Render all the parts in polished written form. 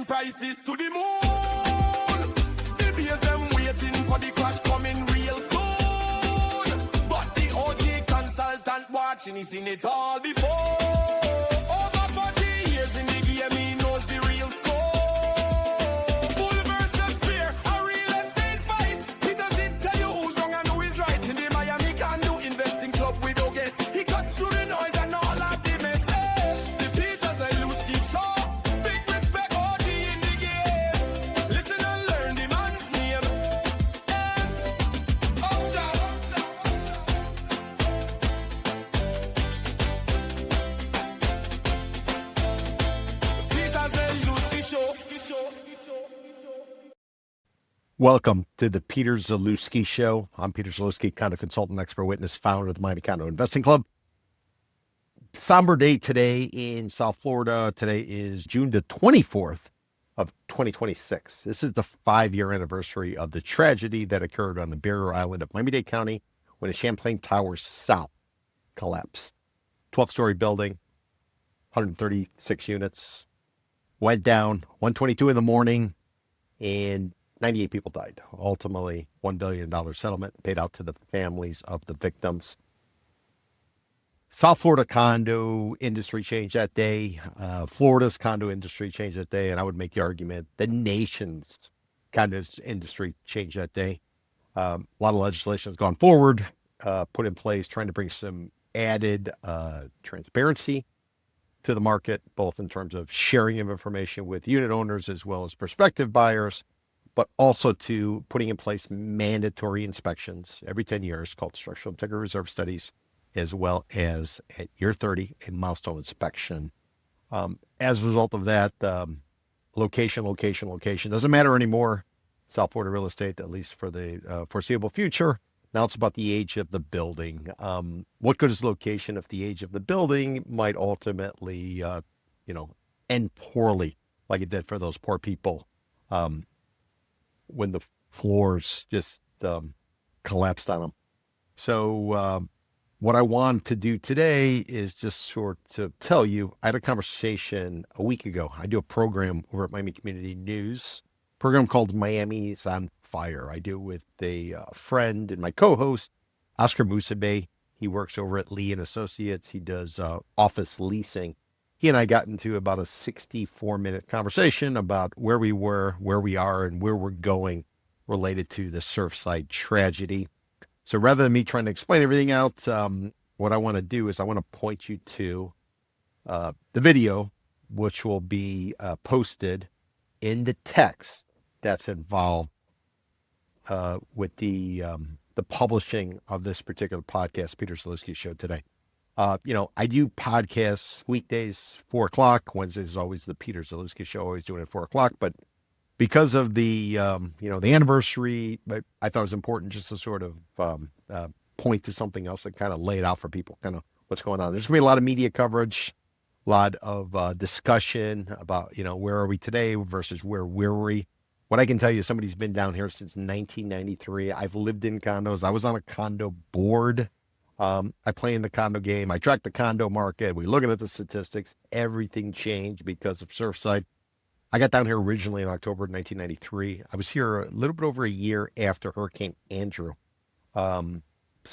prices to the moon. The beers them waiting for the crash coming real soon. But the OG consultant watching, he's seen it all before. Over 40 years in the game, he knows the real score. Bull versus bear, a real estate fight. Peter Zalewski tell you who's wrong and who is right. In the Miami Condo investing club with no guess. He cuts through the noise and all of the mess. The Peter Zalewski Show. Big respect, OG in the game. Listen and learn the man's name. And up down. Peter Zalewski Show. Welcome to the Peter Zalewski Show. I'm Peter Zalewski, condo consultant, expert witness, founder of the Miami Condo Investing Club. Somber day today in South Florida. Today is June the 24th of 2026. This is the 5-year anniversary of the tragedy that occurred on the barrier island of Miami-Dade County when the Champlain Towers South collapsed. 12-story building, 136 units, went down 1:22 in the morning, and 98 people died. Ultimately, $1 billion settlement paid out to the families of the victims. South Florida condo industry changed that day. Florida's condo industry changed that day. And I would make the argument the nation's condo industry changed that day. A lot of legislation has gone forward, put in place, trying to bring some added transparency to the market, both in terms of sharing of information with unit owners as well as prospective buyers, but also to putting in place mandatory inspections every 10 years called structural integrity reserve studies, as well as at year 30, a milestone inspection. As a result of that, location doesn't matter anymore. South Florida real estate, at least for the foreseeable future. Now it's about the age of the building. What good is location if the age of the building might ultimately, end poorly, like it did for those poor people when the floors just collapsed on them. So what I want to do today is just sort of tell you, I had a conversation a week ago. I do a program over at Miami Community News, program called Miami's on Fire. I do it with a friend and my co-host, Oscar Musabe. He works over at Lee and Associates. He does office leasing. He and I got into about a 64-minute conversation about where we were, where we are, and where we're going related to the Surfside tragedy. So rather than me trying to explain everything out, what I want to do is I want to point you to the video, which will be posted in the text that's involved with the publishing of this particular podcast, Peter Zalewski Show today. I do podcasts weekdays, 4 o'clock. Wednesdays is always the Peter Zalewski Show, always doing it at 4 o'clock. But because of the, the anniversary, I thought it was important just to sort of point to something else and kind of lay it out for people, kind of what's going on. There's going to be a lot of media coverage, a lot of discussion about, where are we today versus where were we. What I can tell you, somebody's been down here since 1993. I've lived in condos. I was on a condo board. I play in the condo game. I track the condo market. We're looking at the statistics. Everything changed because of Surfside. I got down here originally in October of 1993. I was here a little bit over a year after Hurricane Andrew. Some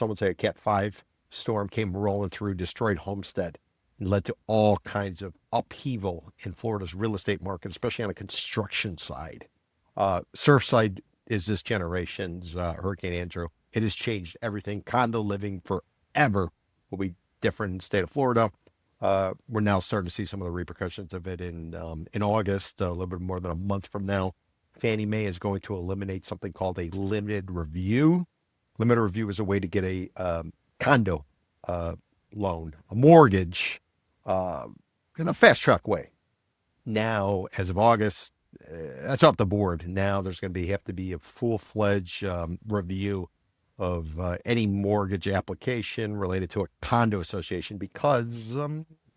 would say a Cat 5 storm came rolling through, destroyed Homestead, and led to all kinds of upheaval in Florida's real estate market, especially on the construction side. Surfside is this generation's Hurricane Andrew. It has changed everything. Condo living forever will be different in the state of Florida. We're now starting to see some of the repercussions of it in August, a little bit more than a month from now. Fannie Mae is going to eliminate something called a limited review. Limited review is a way to get a condo loan, a mortgage, in a fast track way. Now, as of August, that's off the board. Now there's going to have to be a full-fledged review of any mortgage application related to a condo association because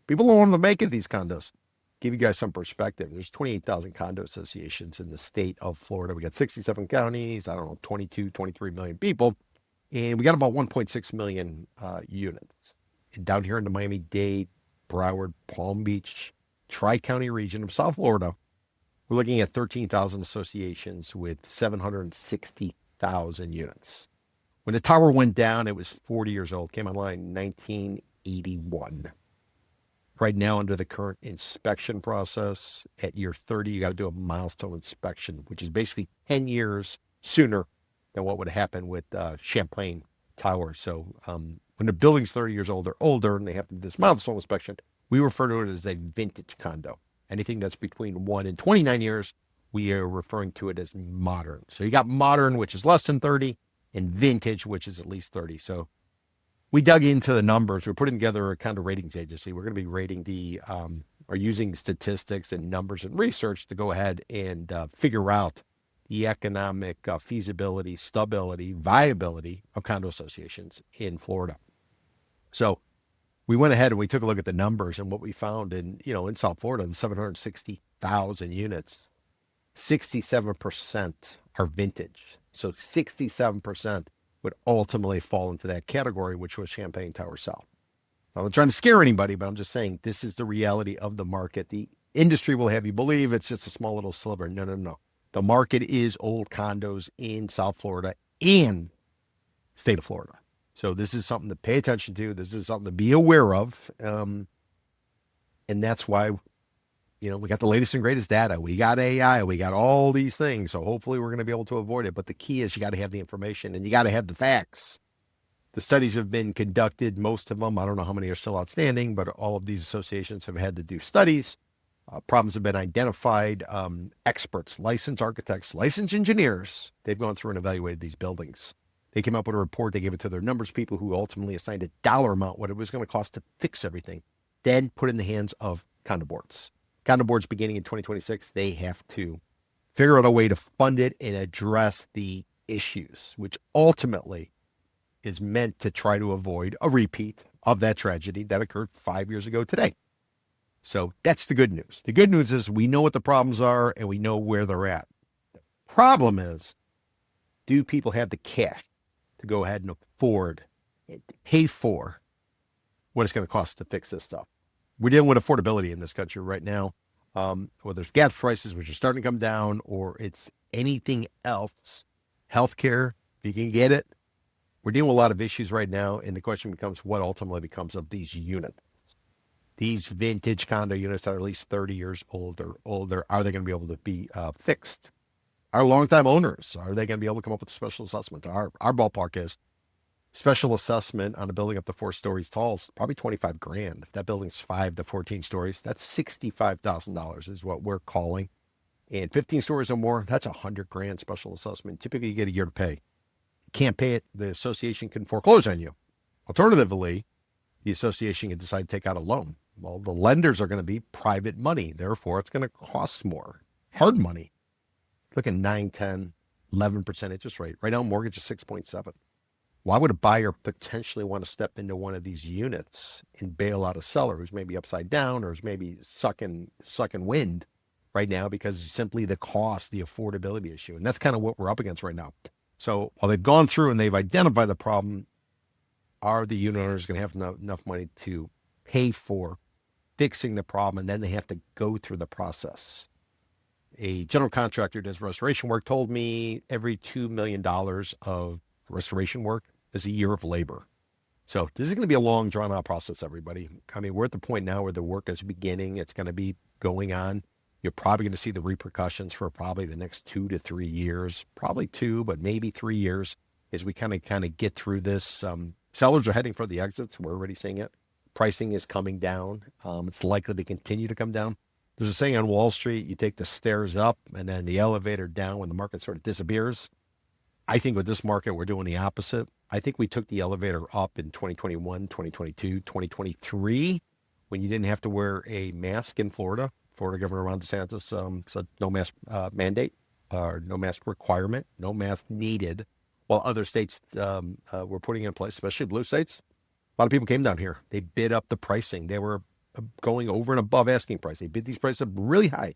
people don't want to make it these condos. Give you guys some perspective. There's 28,000 condo associations in the state of Florida. We got 67 counties, 22, 23 million people. And we got about 1.6 million units. And down here in the Miami-Dade, Broward, Palm Beach, Tri-County region of South Florida, We're looking at 13,000 associations with 760,000 units. When the tower went down, it was 40 years old, came online in 1981. Right now, under the current inspection process, at year 30, you got to do a milestone inspection, which is basically 10 years sooner than what would happen with Champlain Towers. So when the building's 30 years old or older and they have to do this milestone inspection, we refer to it as a vintage condo. Anything that's between 1 and 29 years, we are referring to it as modern. So you got modern, which is less than 30, and vintage, which is at least 30. So we dug into the numbers. We're putting together a condo ratings agency. We're going to be rating or using statistics and numbers and research to go ahead and figure out the economic feasibility, stability, viability of condo associations in Florida. So we went ahead and we took a look at the numbers, and what we found in South Florida, in 760,000 units, 67% are vintage. So 67% would ultimately fall into that category, which was Champlain Towers South. I'm not trying to scare anybody, but I'm just saying this is the reality of the market. The industry will have you believe it's just a small little sliver. No. The market is old condos in South Florida and state of Florida. So this is something to pay attention to. This is something to be aware of. And that's why, we got the latest and greatest data. We got AI. We got all these things. So hopefully we're going to be able to avoid it. But the key is you got to have the information and you got to have the facts. The studies have been conducted, most of them. I don't know how many are still outstanding, but all of these associations have had to do studies. Problems have been identified. Experts, licensed architects, licensed engineers, they've gone through and evaluated these buildings. They came up with a report. They gave it to their numbers people who ultimately assigned a dollar amount, what it was going to cost to fix everything, then put it in the hands of condo boards. Condo boards beginning in 2026, they have to figure out a way to fund it and address the issues, which ultimately is meant to try to avoid a repeat of that tragedy that occurred 5 years ago today. So that's the good news. The good news is we know what the problems are and we know where they're at. The problem is, do people have the cash to go ahead and afford and pay for what it's going to cost to fix this stuff? We're dealing with affordability in this country right now, whether it's gas prices, which are starting to come down, or it's anything else, healthcare, if you can get it. We're dealing with a lot of issues right now, and the question becomes what ultimately becomes of these units. These vintage condo units that are at least 30 years old or older, are they going to be able to be fixed? Our longtime owners, are they going to be able to come up with a special assessment? Our ballpark is special assessment on a building up to 4 stories tall is probably $25,000. If that building's 5 to 14 stories, that's $65,000 is what we're calling. And 15 stories or more, that's $100,000 special assessment. Typically, you get a year to pay. You can't pay it, the association can foreclose on you. Alternatively, the association can decide to take out a loan. Well, the lenders are going to be private money. Therefore, it's going to cost more. Hard money. Look at 9, 10, 11% interest rate. Right now, mortgage is 6.7. Why would a buyer potentially want to step into one of these units and bail out a seller who's maybe upside down or is maybe sucking wind right now because simply the cost, the affordability issue? And that's kind of what we're up against right now. So while they've gone through and they've identified the problem, are the unit owners going to have enough money to pay for fixing the problem? And then they have to go through the process. A general contractor who does restoration work told me every $2 million of restoration work is a year of labor. So this is going to be a long, drawn-out process, everybody. I mean, we're at the point now where the work is beginning. It's going to be going on. You're probably going to see the repercussions for probably the next 2 to 3 years, probably 2, but maybe 3 years as we kind of get through this. Sellers are heading for the exits. We're already seeing it. Pricing is coming down. It's likely to continue to come down. There's a saying on Wall Street, you take the stairs up and then the elevator down when the market sort of disappears. I think with this market, we're doing the opposite. I think we took the elevator up in 2021, 2022, 2023, when you didn't have to wear a mask in Florida. Florida Governor Ron DeSantis said no mask mandate or no mask requirement, no mask needed, while other states were putting in place, especially blue states. A lot of people came down here. They bid up the pricing. They were going over and above asking price. They bid these prices up really high.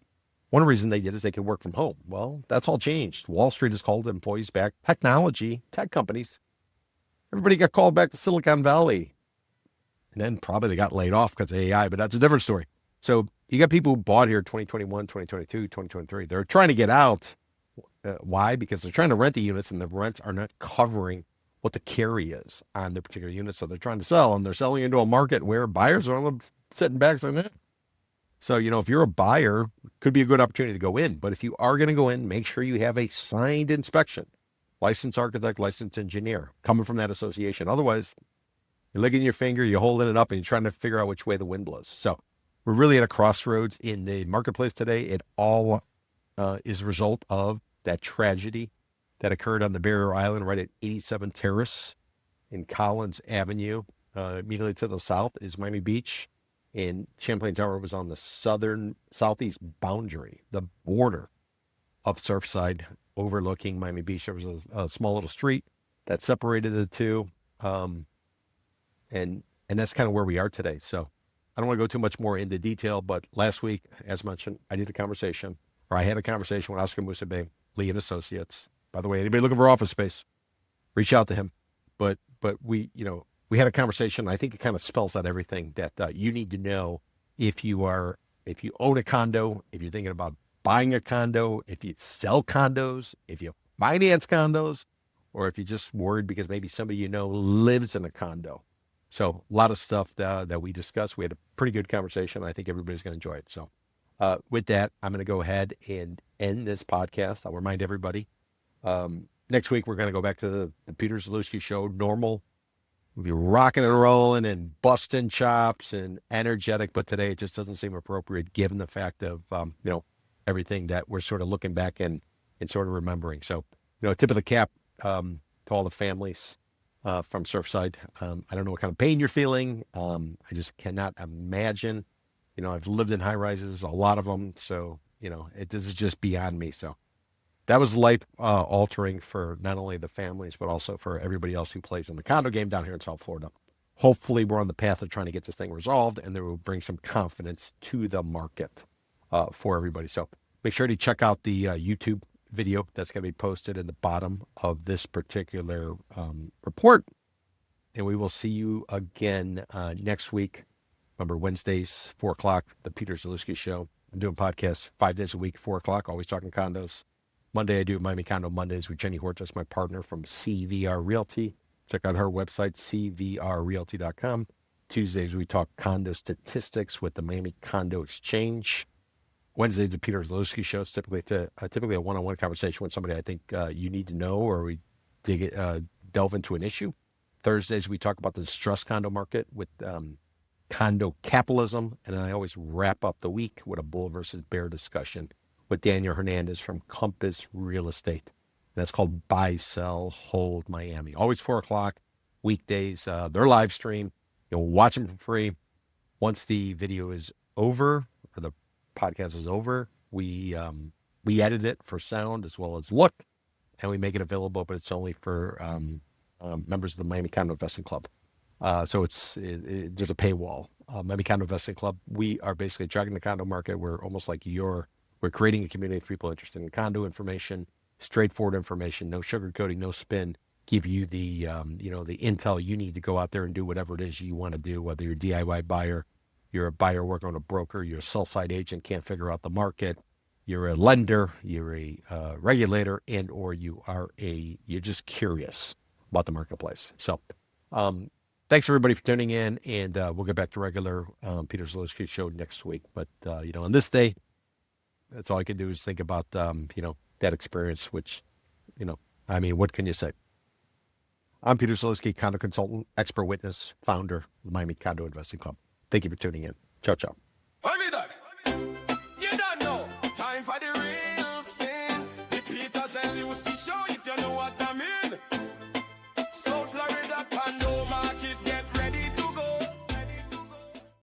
One reason they did is they could work from home. Well, that's all changed. Wall Street has called employees back. Technology, tech companies, everybody got called back to Silicon Valley. And then probably they got laid off because of AI, but that's a different story. So you got people who bought here 2021, 2022, 2023. They're trying to get out. Why? Because they're trying to rent the units and the rents are not covering what the carry is on the particular unit. So they're trying to sell, and they're selling into a market where buyers are sitting back saying that. So, if you're a buyer, could be a good opportunity to go in. But if you are going to go in, make sure you have a signed inspection, licensed architect, licensed engineer coming from that association. Otherwise, you're licking your finger, you're holding it up, and you're trying to figure out which way the wind blows. So we're really at a crossroads in the marketplace today. It all is a result of that tragedy that occurred on the Barrier Island right at 87 Terrace in Collins Avenue. Immediately to the south is Miami Beach, and Champlain Tower was on the southeast boundary, the border of Surfside overlooking Miami Beach. There was a small little street that separated the two, and that's kind of where we are today. So I don't want to go too much more into detail, but last week, as mentioned, I had a conversation with Oscar Musabay, Lee and Associates. By the way, anybody looking for office space, reach out to him. But we had a conversation. I think it kind of spells out everything that you need to know if you own a condo, if you're thinking about buying a condo, if you sell condos, if you finance condos, or if you're just worried because maybe somebody lives in a condo. So a lot of stuff that we discussed. We had a pretty good conversation. I think everybody's going to enjoy it. So with that, I'm going to go ahead and end this podcast. I'll remind everybody, next week we're going to go back to the Peter Zalewski Show. Normal. We'll be rocking and rolling and busting chops and energetic, but today it just doesn't seem appropriate given the fact of everything that we're sort of looking back and sort of remembering. So tip of the cap to all the families from Surfside. I don't know what kind of pain you're feeling. I just cannot imagine. I've lived in high rises, a lot of them, so this is just beyond me. So that was life altering for not only the families, but also for everybody else who plays in the condo game down here in South Florida. Hopefully we're on the path of trying to get this thing resolved, and that will bring some confidence to the market for everybody. So make sure to check out the YouTube video that's going to be posted in the bottom of this particular report. And we will see you again next week. Remember, Wednesdays, 4 o'clock, the Peter Zalewski Show. I'm doing podcasts 5 days a week, 4 o'clock, always talking condos. Monday, I do Miami Condo Mondays with Jenny Hortas, my partner from CVR Realty. Check out her website, cvrrealty.com. Tuesdays, we talk condo statistics with the Miami Condo Exchange. Wednesday, the Peter Zalewski Show is typically a one-on-one conversation with somebody I think you need to know, or we delve into an issue. Thursdays, we talk about the distressed condo market with condo capitalism, and then I always wrap up the week with a bull versus bear discussion with Daniel Hernandez from Compass Real Estate. And that's called Buy, Sell, Hold Miami. Always 4 o'clock, weekdays. They're live stream. You'll watch them for free. Once the video is over, or the podcast is over, we edit it for sound as well as look, and we make it available, but it's only for members of the Miami Condo Investing Club. So there's a paywall. Miami Condo Investing Club, we are basically tracking the condo market. We're almost like we're creating a community of people interested in condo information, straightforward information, no sugarcoating, no spin. Give you the the intel you need to go out there and do whatever it is you want to do. Whether you're a DIY buyer, you're a buyer working on a broker, you're a sell-side agent, can't figure out the market, you're a lender, you're a regulator, and or you're just curious about the marketplace. So. Thanks everybody for tuning in, and we'll get back to regular Peter Zalewski Show next week. But on this day, that's all I can do is think about that experience. Which, what can you say? I'm Peter Zalewski, condo consultant, expert witness, founder of the Miami Condo Investing Club. Thank you for tuning in. Ciao, ciao.